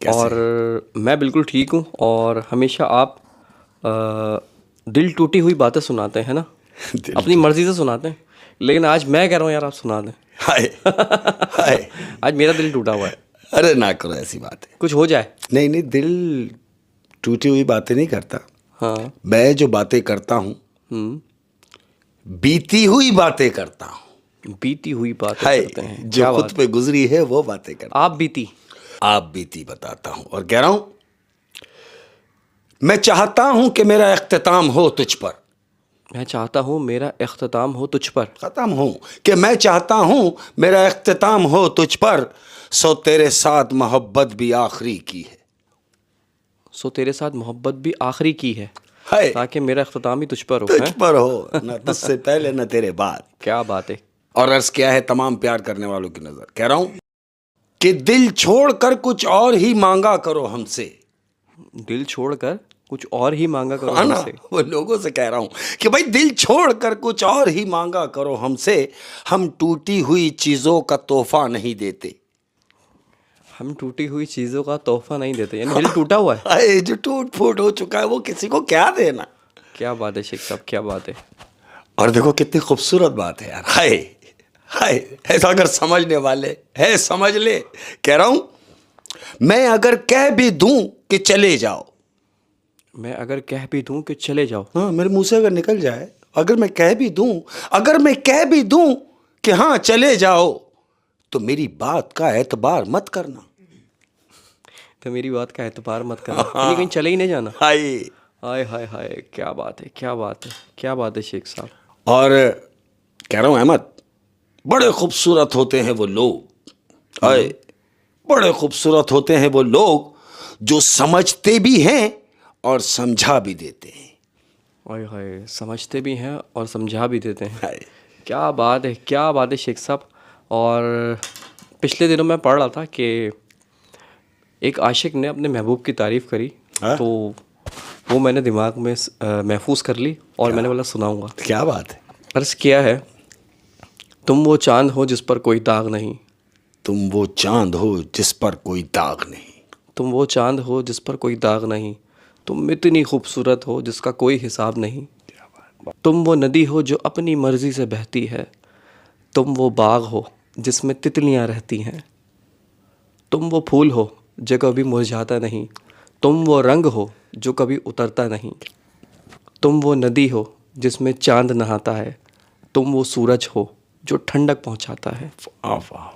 कैसे? और मैं बिल्कुल ठीक हूँ। और हमेशा आप दिल टूटी हुई बातें सुनाते हैं ना, दिल अपनी मर्जी से सुनाते हैं। लेकिन आज मैं कह रहा हूँ यार, आप सुना दें। हाय हाय। आज मेरा दिल टूटा हुआ है, अरे ना करो ऐसी बातें। कुछ हो जाए। नहीं नहीं, दिल टूटी हुई बातें नहीं करता। हाँ। मैं जो बातें करता हूँ बीती हुई बातें करता हूँ। बीती हुई बातें हाय, करते हैं, जो क्या खुद बात। पे गुजरी है वो बातें करता आप बीती। हूँ। आप बीती बताता हूँ और कह रहा हूँ, मैं चाहता हूँ कि मेरा इख्तिताम हो तुझ पर। मैं चाहता हूँ मेरा इख्तिताम हो तुझ पर। खत्म हूँ कि मैं चाहता हूँ मेरा इख्तिताम हो तुझ पर। सो तेरे साथ मोहब्बत भी आखिरी की है। सो तेरे साथ मोहब्बत भी आखिरी की है, हाय, ताकि मेरा इख्तिताम ही तुझ पर हो। तुझ हैं? पर हो, न तुझसे पहले न तेरे बाद। क्या बात है। और अर्ज क्या है तमाम प्यार करने वालों की नजर, कह रहा हूं कि दिल छोड़कर कुछ और ही मांगा करो हमसे। दिल छोड़कर कुछ और ही मांगा करो हाँ ना, हमसे। वो लोगों से कह रहा हूं कि भाई दिल छोड़कर कुछ और ही मांगा करो हमसे। हम टूटी हुई चीजों का तोहफा नहीं देते। हम टूटी हुई चीज़ों का तोहफा नहीं देते, यानी दिल टूटा हुआ है। अरे जो टूट फूट हो चुका है वो किसी को क्या देना। क्या बात है शेख साहब, क्या बात है। और देखो कितनी खूबसूरत बात है यार। हाय हाय, ऐसा अगर समझने वाले है समझ ले। कह रहा हूं, मैं अगर कह भी दूं कि चले जाओ। मैं अगर कह भी दूं कि चले जाओ। हाँ, मेरे मुंह से अगर निकल जाए, अगर मैं कह भी दूं, अगर मैं कह भी दूं कि हाँ चले जाओ, तो मेरी बात का एतबार मत करना। तो मेरी बात का एतबार मत करना, यानी कहीं चले ही नहीं जाना। हाय। हाय हाय हाय, क्या बात है, क्या बात है, क्या बात है शेख साहब। और कह रहा हूं अहमद, बड़े खूबसूरत होते हैं वो लोग। हाय, बड़े खूबसूरत होते हैं वो लोग जो समझते भी हैं और समझा भी देते हैं। हाय हाय, समझते भी हैं और समझा भी देते हैं। हाय। क्या बात है, क्या बात है शेख साहब। और पिछले दिनों मैं पढ़ रहा था कि एक आशिक ने अपने महबूब की तारीफ़ करी, हाँ? तो वो मैंने दिमाग में महफूज कर ली और मैंने बोला सुनाऊंगा। क्या बात है। अर्ज़ किया है, तुम वो चांद हो जिस पर कोई दाग नहीं। तुम वो चांद हो जिस पर कोई दाग नहीं। तुम वो चांद हो जिस पर कोई दाग नहीं। तुम इतनी खूबसूरत हो जिसका कोई हिसाब नहीं। तुम वो नदी हो जो अपनी मर्ज़ी से बहती है। तुम वो बाग हो जिसमें तितलियां रहती हैं। तुम वो फूल हो जो कभी मुरझाता नहीं। तुम वो रंग हो जो कभी उतरता नहीं। तुम वो नदी हो जिसमें चांद नहाता है। तुम वो सूरज हो जो ठंडक पहुंचाता है। वाह वाह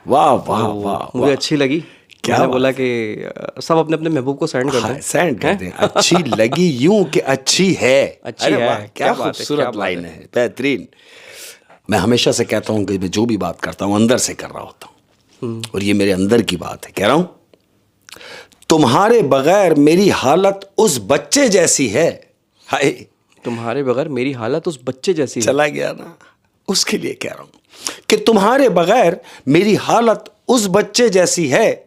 वाह वाह वाह मुझे वाह। अच्छी लगी। क्या मैंने बात बोला कि सब अपने अपने महबूब को सेंड कर हाँ, दें। सेंड कर हैं? दें। अच्छी लगी यूं कि अच्छी है। अच्छी अरे है, वाह, क्या क्या बात है, क्या खूबसूरत बात लाइन है। है, बेहतरीन। मैं हमेशा से कहता हूं कि मैं जो भी बात करता हूं अंदर से कर रहा होता हूं, और ये मेरे अंदर की बात है। कह रहा हूं, तुम्हारे बगैर मेरी हालत उस बच्चे जैसी है। हाय, तुम्हारे बगैर मेरी हालत उस बच्चे जैसी है। चला गया ना, उसके लिए कह रहा हूं कि तुम्हारे बगैर मेरी हालत उस बच्चे जैसी है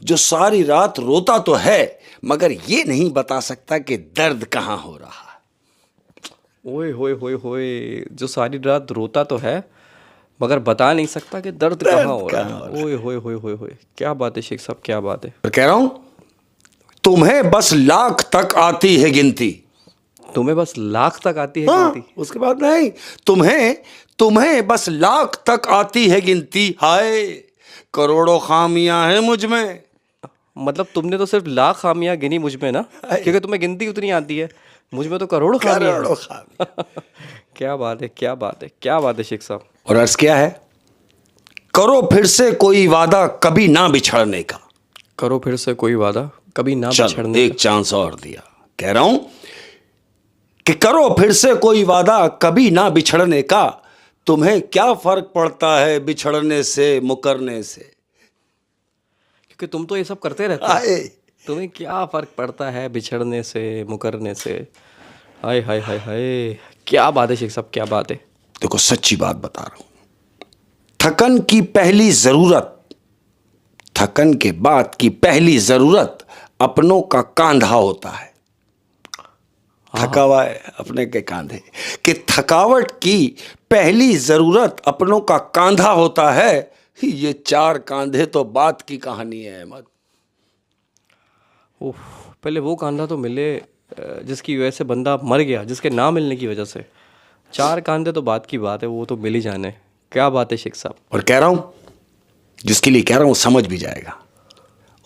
जो सारी रात रोता तो है मगर ये नहीं बता सकता कि दर्द कहां हो रहा है। ओए होए होए होए, जो सारी रात रोता तो है मगर बता नहीं सकता कि दर्द कहाँ दर्द हो रहा कहां है। हो रहा ओए होए होए होए होए, क्या बात है शेख साहब, क्या बात है। है। और कह रहा हूं, तुम्हें बस लाख तक आती है गिनती। तुम्हें बस लाख तक आती है गिनती। हाँ, उसके बाद नहीं, तुम्हें तुम्हें बस लाख तक आती है गिनती। हाय, करोड़ों खामियां हैं मुझ में। मतलब तुमने तो सिर्फ लाख खामियां गिनी मुझ में ना, क्योंकि तुम्हें गिनती उतनी आती है। मुझ में तो करोड़ों खामियां करोड़ों हैं। खामियां। क्या बात है, क्या बात है, क्या बात है शेख साहब। और अर्ज क्या है, करो फिर से कोई वादा कभी ना बिछड़ने का। करो फिर से कोई वादा कभी ना चलो बिछड़ने एक चांस और दिया। कह रहा हूं कि करो फिर से कोई वादा कभी ना बिछड़ने का। तुम्हें क्या फर्क पड़ता है बिछड़ने से मुकरने से। क्योंकि तुम तो ये सब करते रहते हो। आए, तुम्हें क्या फ़र्क पड़ता है बिछड़ने से, मुकरने से। हाय हाय हाय हाय, क्या बात है शेख साहब, क्या बात है। देखो सच्ची बात बता रहा हूं, थकन की पहली जरूरत, थकन के बाद की पहली जरूरत अपनों का कांधा होता है। थका हुआ है अपने के कांधे, कि थकावट की पहली जरूरत अपनों का कांधा होता है। ये चार कांधे तो बात की कहानी है अहमद। ओह, पहले वो कांधा तो मिले जिसकी वजह से बंदा मर गया, जिसके ना मिलने की वजह से। 4 कांधे तो बात की बात है, वो तो मिल ही जाने। क्या बात है शेख साहब। और कह रहा हूं, जिसके लिए कह रहा हूं समझ भी जाएगा।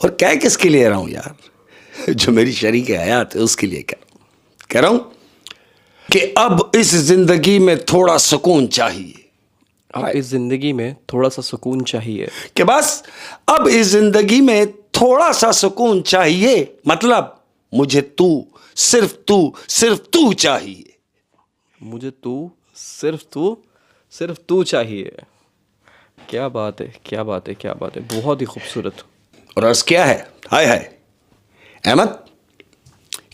और कह किसके लिए रहा हूं यार, जो मेरी शरीक हयात है उसके लिए कह रहा हूं कि अब इस जिंदगी में थोड़ा सुकून चाहिए। अब इस ज़िंदगी में थोड़ा सा सुकून चाहिए। कि बस अब इस जिंदगी में थोड़ा सा सुकून चाहिए, मतलब मुझे सिर्फ तू चाहिए। मुझे सिर्फ तू चाहिए। क्या बात है, क्या बात है, क्या बात है, बहुत ही खूबसूरत। और अर्ज क्या है, हाय हाय अहमद,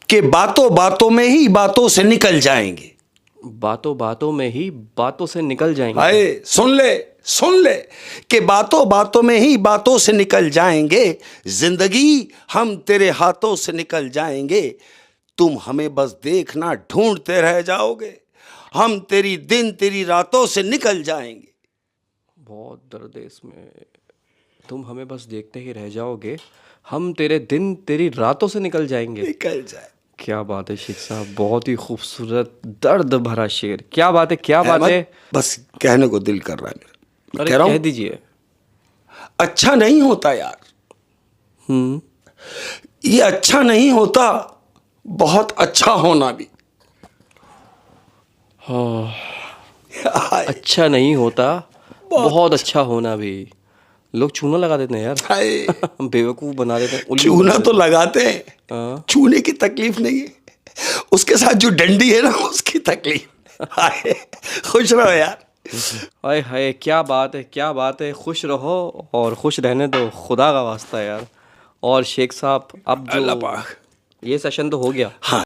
कि बातों बातों में ही बातों से निकल जाएंगे। बातों बातों में ही बातों से निकल जाएंगे। हाय सुन ले कि बातों बातों में ही बातों से निकल जाएंगे। जिंदगी हम तेरे हाथों से निकल जाएंगे। तुम हमें बस देखना ढूंढते रह जाओगे। हम तेरी दिन तेरी रातों से निकल जाएंगे। बहुत दर्द है इसमें। तुम हमें बस देखते ही रह जाओगे, हम तेरे दिन तेरी रातों से निकल जाएंगे। निकल जाए। क्या बात है शेख साहब, बहुत ही खूबसूरत दर्द भरा शेर। क्या बात है, क्या बात अहमद, है। बस कहने को दिल कर रहा है मेरा। मैं अरे कह रहा कह हूं, दीजिए। अच्छा नहीं होता यार, ये अच्छा नहीं होता, बहुत अच्छा होना भी। हाय अच्छा नहीं होता, बहुत अच्छा होना भी। लोग चूना लगा देते हैं यार। हाय, बेवकूफ़ बना देते हैं, उल्लू चूना बना तो देते लगाते हैं, हाँ। चूने की तकलीफ नहीं है, उसके साथ जो डंडी है ना उसकी तकलीफ। हाय, खुश रहो यार। हैं। हाय हाय, क्या बात है, क्या बात है। खुश रहो और खुश रहने दो, खुदा का वास्ता यार। और शेख साहब अब अल्लाह जो पाक। ये सेशन तो हो गया। हाँ।